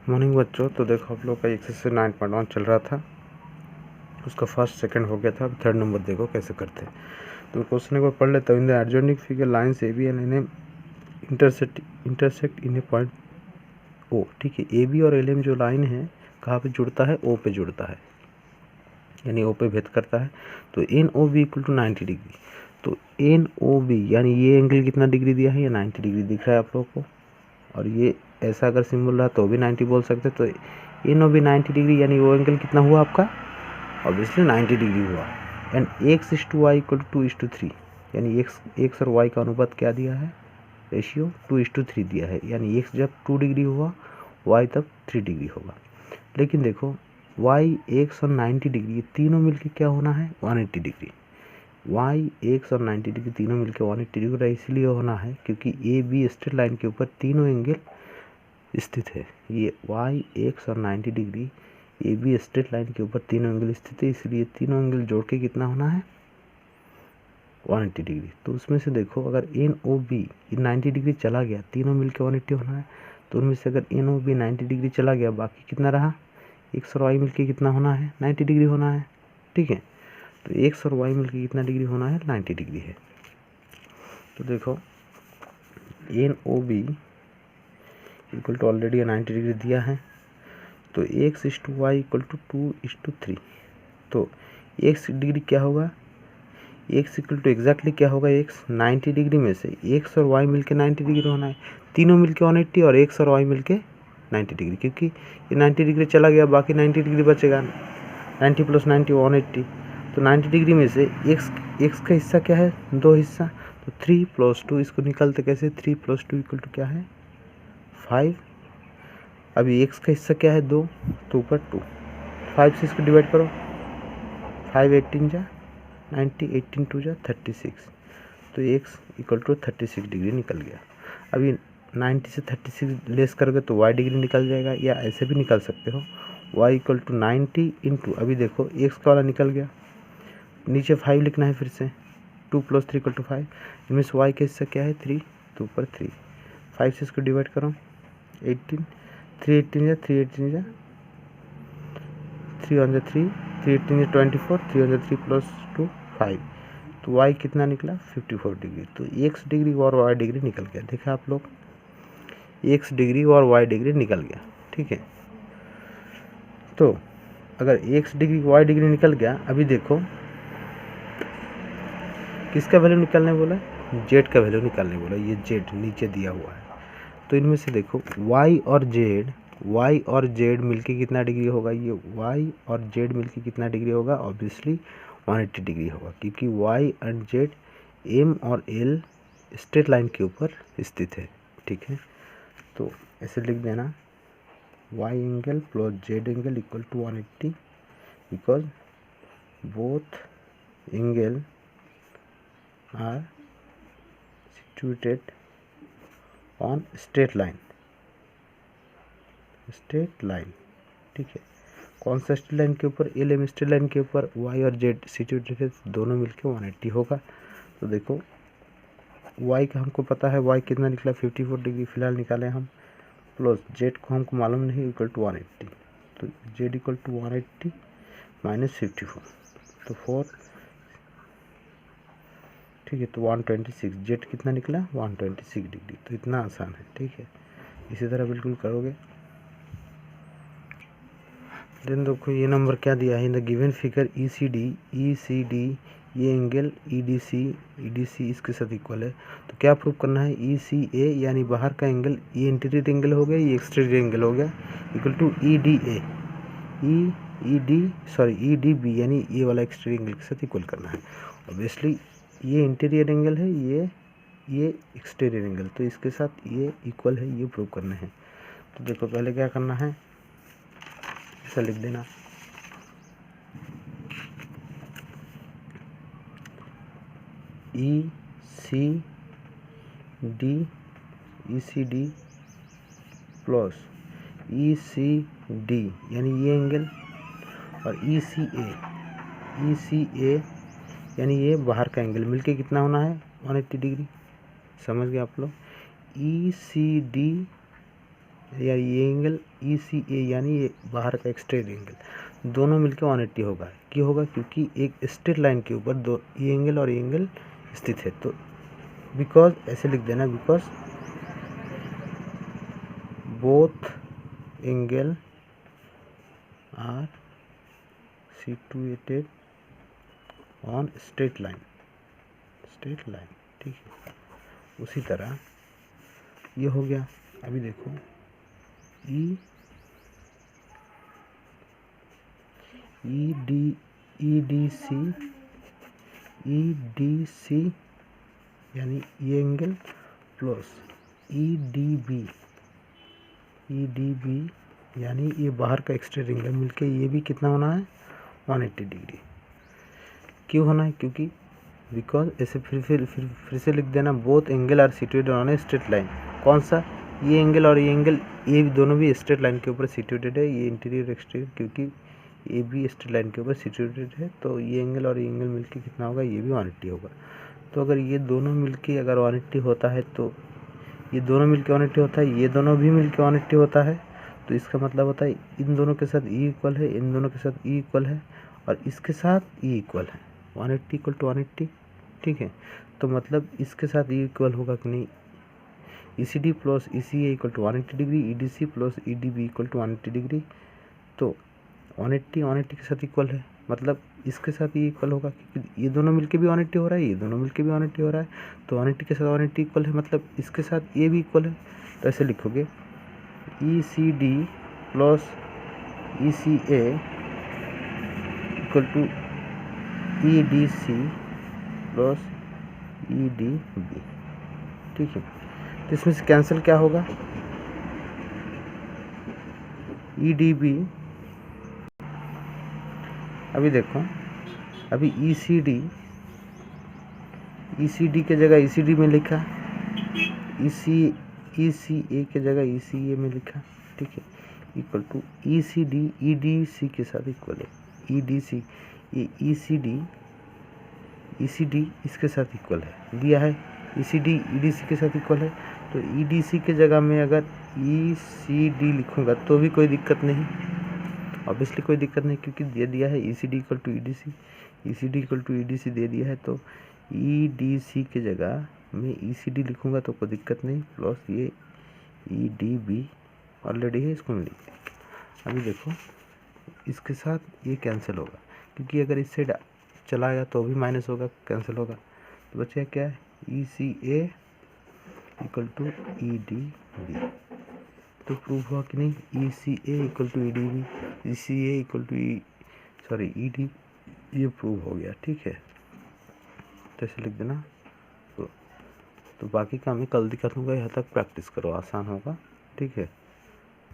Morning बच्चों, तो देखो आप लोग का एक्सरसाइज 9.1 चल रहा था, उसका फर्स्ट सेकंड हो गया था। अब थर्ड नंबर देखो कैसे करते हैं। तो क्वेश्चन एक बार पढ़ लेता हूँ। In the adjoining figure lines A B and N M intersect in a point O. ठीक है, ए बी और एल एम जो लाइन है कहाँ पे जुड़ता है? ओ पे जुड़ता है, यानी ओ पे भेद करता है। तो N O B equal to 90 degree. तो एन ओ बी यानी ये एंगल कितना डिग्री दिया है? ये 90 डिग्री दिख रहा है आप लोग को। और ये ऐसा अगर सिंबल रहा तो भी 90 बोल सकते। तो एन ओ बी 90 डिग्री यानी वो एंगल कितना हुआ आपका? ऑब्वियसली 90 डिग्री हुआ। And X is to Y equal to 2:3, यानी एक्स और वाई का अनुपात क्या दिया है? रेशियो 2:3 दिया है। यानी एक्स जब 2 डिग्री हुआ, वाई तब 3 डिग्री होगा। लेकिन देखो वाई, एक्स और 90 डिग्री ये तीनों मिलके क्या होना है? 180 डिग्री। वाई, एक्स और 90 डिग्री तीनों मिलकर 180 डिग्री इसलिए होना है क्योंकि ए बी स्ट्रेट लाइन के ऊपर तीनों एंगल स्थित है। ये वाई, एक्स और 90 degree A be straight line के ऊपर तीनों एंगल स्थित है, इसलिए तीनों एंगल जोड़ के कितना होना है? 180 डिग्री। तो उसमें से देखो अगर एन ओ बी 90 डिग्री चला गया, तीनों मिलकर 180 होना है। तो उनमें से अगर एन ओ बी 90 डिग्री चला गया, बाकी कितना रहा? एक्स और वाई मिलकर कितना होना है? 90 डिग्री होना है। ठीक है, तो एक्स और वाई मिलकर कितना डिग्री होना है? 90 डिग्री है। तो देखो N O B equal to already 90 degree दिया है। तो X is to Y equal to 2:3। तो एक्स डिग्री क्या होगा? एक्स इक्वल टू एग्जैक्टली क्या होगा? एक्स 90 डिग्री में से एक्स और वाई मिलके 90 डिग्री होना है। तीनों मिलके 180 और एक्स और वाई मिलके 90 डिग्री, क्योंकि ये 90 डिग्री चला गया, बाकी 90 डिग्री बचेगा। 90 + 90 180। तो 90 डिग्री में से एक्स का हिस्सा क्या है? 2 हिस्सा। तो 3 + 2 इसको निकालते कैसे? 3 + 2 इक्वल टू क्या है? 5। अभी एक्स का हिस्सा क्या है? 2, तो ऊपर 2। 5 से इसको डिवाइड करो। 5 18 जा 90, 18 2 जा 36। तो एक्स इक्वल टू 36 डिग्री निकल गया। अभी 90 से 36 लेस करोगे तो वाई डिग्री निकल जाएगा, या ऐसे भी निकाल सकते हो। वाई इक्वल टू 90 इंटू, अभी देखो एक्स का वाला निकल गया, नीचे 5 लिखना है फिर से। 2 + 3 = 5। इनमें से वाई का हिस्सा क्या है? 3, तो ऊपर 3। 5 से इसको डिवाइड करो। 18, 3 18 जा 3 18 जा 3 1 जा 3, 3 18 जा 24, 3 1 जा 3 + 2 5। तो वाई कितना निकला? 54 डिग्री। तो एक्स डिग्री और वाई डिग्री निकल गया। देखा आप लोग, एक्स डिग्री और वाई डिग्री निकल गया। ठीक है, तो अगर एक्स डिग्री वाई डिग्री निकल गया, अभी देखो किसका वैल्यू निकालने बोला? जेड का वैल्यू निकालने बोला। ये जेड नीचे दिया हुआ है। तो इनमें से देखो वाई और जेड मिलके कितना डिग्री होगा? ये वाई और जेड मिलके कितना डिग्री होगा? ऑब्वियसली 180 डिग्री होगा, क्योंकि वाई एंड जेड एम और एल स्ट्रेट लाइन के ऊपर स्थित है। ठीक है, तो ऐसे लिख देना, Y angle + Z angle equal to 180, because both angle are situated on straight line। ठीक है, कौन सा स्ट्रेट लाइन के ऊपर? एल एम स्ट्रेट लाइन के ऊपर वाई और जेड सिचुएटेड है, दोनों मिलके 180 होगा। तो देखो वाई का हमको पता है, वाई कितना निकला? 54 डिग्री फिलहाल निकाले हम, प्लस जेड को हमको मालूम नहीं, इक्वल टू 180। तो जेड इक्वल टू 180 - 54, तो 4। ठीक है, तो 126। जेड कितना निकला? 126 डिग्री। तो इतना आसान है। ठीक है, इसी तरह बिल्कुल करोगे। देन देखो ये नंबर क्या दिया है? In the given figure E C D ये एंगल ई डी सी इसके साथ इक्वल है। तो क्या प्रूव करना है? ई सी ए यानी बाहर का एंगल, ये इंटीरियर एंगल हो गया, ये एक्सटीरियर एंगल हो गया, equal to E D A, E D B यानी ये वाला एक्सटीरियर एंगल के साथ इक्वल करना है। ऑब्वियसली ये इंटीरियर एंगल है, ये एक्सटीरियर एंगल, तो इसके साथ ये इक्वल है, ये प्रूव करना है। तो देखो पहले क्या करना है, ऐसा लिख देना, ई सी डी प्लस ई सी डी यानी ये एंगल, और ई सी ए यानी ये बाहर का एंगल मिलके कितना होना है? 180 डिग्री। समझ गए आप लोग? ई सी डी या ये एंगल ECA यानी ये बाहर का एक्सटेरियर एंगल दोनों मिलकर 180 होगा। क्यों होगा? क्योंकि एक स्ट्रेट लाइन के ऊपर दो ये एंगल और ये एंगल स्थित है। तो बिकॉज ऐसे लिख देना, because both angle are situated on straight line, ठीक है। उसी तरह ये हो गया। अभी देखो EDC यानी ये एंगल प्लस EDB यानी ये बाहर का एक्सटेरियर एंगल मिलके ये भी कितना होना है? 180 डिग्री। क्यों होना है? क्योंकि बिकॉज ऐसे फिर से लिख देना, both angle are situated on a straight line. कौन सा? ये एंगल और ये एंगल, ये दोनों भी स्ट्रेट लाइन के ऊपर सिचुएटेड है। ये इंटीरियर एक्सटीरियर, क्योंकि ये भी स्ट्रेट लाइन के ऊपर सिचुएटेड है। तो ये एंगल और ये एंगल मिलके कितना होगा? ये भी 180 होगा। तो अगर ये दोनों मिलके अगर 180 होता है तो ये दोनों मिलके 180 होता है, ये दोनों भी मिलके 180 होता है। तो इसका मतलब होता है इन दोनों के साथ E इक्वल है, इन दोनों के साथ E इक्वल है और इसके साथ E इक्वल है। 180 इक्वल टू 180, ठीक है। तो मतलब इसके साथ E इक्वल होगा कि नहीं? ECD plus ECA equal to 180 degree, EDC plus EDB equal to 180 degree. तो 180 के साथ इक्वल है, मतलब इसके साथ ये इक्वल होगा क्योंकि ये दोनों मिलके भी 180 हो रहा है, ये दोनों मिलके भी 180 हो रहा है। तो 180 के साथ 180 इक्वल है, मतलब इसके साथ ये भी इक्वल है। तो ऐसे लिखोगे ECD plus ECA equal to EDC plus EDB, ठीक है। तो इसमें से कैंसिल क्या होगा? EDB, अभी देखो, अभी ECD के जगह ECD में लिखा, ECA के जगह ECA में लिखा, ठीक है। इक्वल टू ECD EDC के साथ इक्वल है। EDC ये ECD इसके साथ इक्वल है, दिया है। ECD EDC के साथ इक्वल है। तो EDC के जगह में अगर ECD लिखूँगा तो भी कोई दिक्कत नहीं, ऑब्वियसली कोई दिक्कत नहीं, क्योंकि दे दिया है ECD equal to EDC, ECD equal to EDC दे दिया है। तो EDC के जगह में ECD लिखूँगा तो कोई दिक्कत नहीं, प्लस ये EDB ऑलरेडी है, इसको मैं लिख दिया। अभी देखो इसके साथ ये कैंसिल होगा, क्योंकि अगर इस साइड चला गया तो भी माइनस होगा, कैंसिल होगा। तो बचा क्या है? ECA equal to EDB। तो प्रूफ हुआ कि नहीं? ECA equal to EDB, ECA equal to ED, ये प्रूव हो गया, ठीक है। तो ऐसे लिख देना। तो बाकी का मैं कल दिखा दूँगा, यहाँ तक प्रैक्टिस करो, आसान होगा, ठीक है।